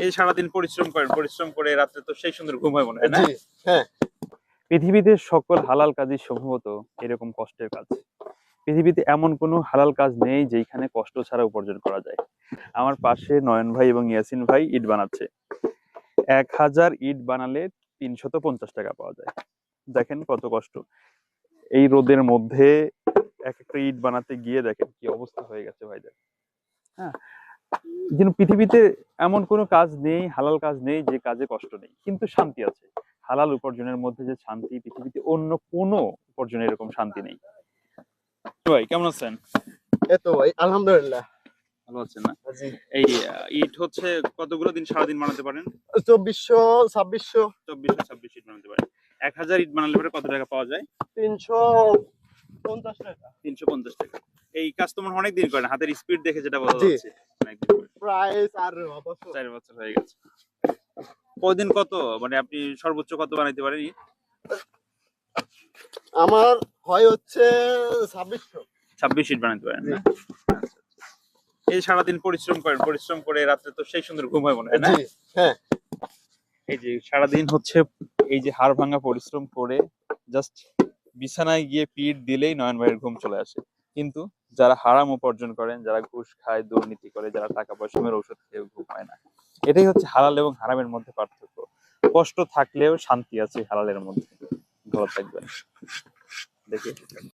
এই সারাদিন পরিশ্রম করেন, পরিশ্রম করে রাত্রে তো সেই সুন্দর ঘুম হয় মনে হয় না? জি হ্যাঁ। পৃথিবীতে সকল হালাল কাজই সম্ভবত এরকম কষ্টের কাজ। পৃথিবীতে এমন কোনো হালাল কাজ নেই যেখানে কষ্ট ছাড়া উপার্জন করা যায়। আমার পাশে নয়ন ভাই এবং ইয়াসিন ভাই ইট বানাচ্ছে। 1000 ইট বানালে 350 টাকা পাওয়া যায়। দেখেন কত কষ্ট। এই রোদের মধ্যে এক একটা ইট বানাতে গিয়ে দেখেন কি অবস্থা হয়ে গেছে ভাইদের। হ্যাঁ, যেন পৃথিবীতে এমন কোনো কাজ নেই, হালাল কাজ নেই যে কাজে কষ্ট নেই, কিন্তু শান্তি আছে। হালাল উপার্জনের মধ্যে যে শান্তি, পৃথিবীতে অন্য কোনো উপার্জনে এরকম শান্তি নেই। ভাই কেমন আছেন? এই তো ভাই আলহামদুলিল্লাহ। ভালো আছেন না? জি। এই ইট হচ্ছে কতগুলো দিন সারাদিন বানাতে পারেন? 2400 2600 2426 ইট বানাতে পারেন। 1000 ইট বানালে পরে কত টাকা পাওয়া যায়? 350 টাকা। 350 টাকা। এই কাজ তো মনে হয় অনেক দিন করেন, হাতের স্পিড দেখে যেটা বোঝা জি। যাচ্ছে। অনেকদিন করে। প্রায় 4 বছর। 4 বছর হয়ে গেছে। প্রতিদিন কত, মানে আপনি সর্বোচ্চ কত বানাইতে পারেন ইট? আমার হয় হচ্ছে 2600। 26 ইট বানাইতে পারেন জি না? আচ্ছা। এই সারাদিন পরিশ্রম করেন, পরিশ্রম করে রাত্রে তো সেই সুন্দর ঘুম হয় মনে হয় না? জি হ্যাঁ। এই যে সারাদিন হচ্ছে এই যে হাড় ভাঙা পরিশ্রম করে জাস্ট বিছানায় গিয়ে পিঠ দিলেই নয়ন ভাইয়ের ঘুম চলে আসে। কিন্তু যারা হারাম উপার্জন করেন, যারা ঘুষ খায়, দুর্নীতি করে, যারা টাকা পয়সা মেরে ঔষধ খেয়ে ঘুম হয় না। এটাই হচ্ছে হালাল এবং হারামের মধ্যে পার্থক্য। কষ্ট থাকলেও শান্তি আছে হালালের মধ্যে। ভালো থাকবেন। দেখি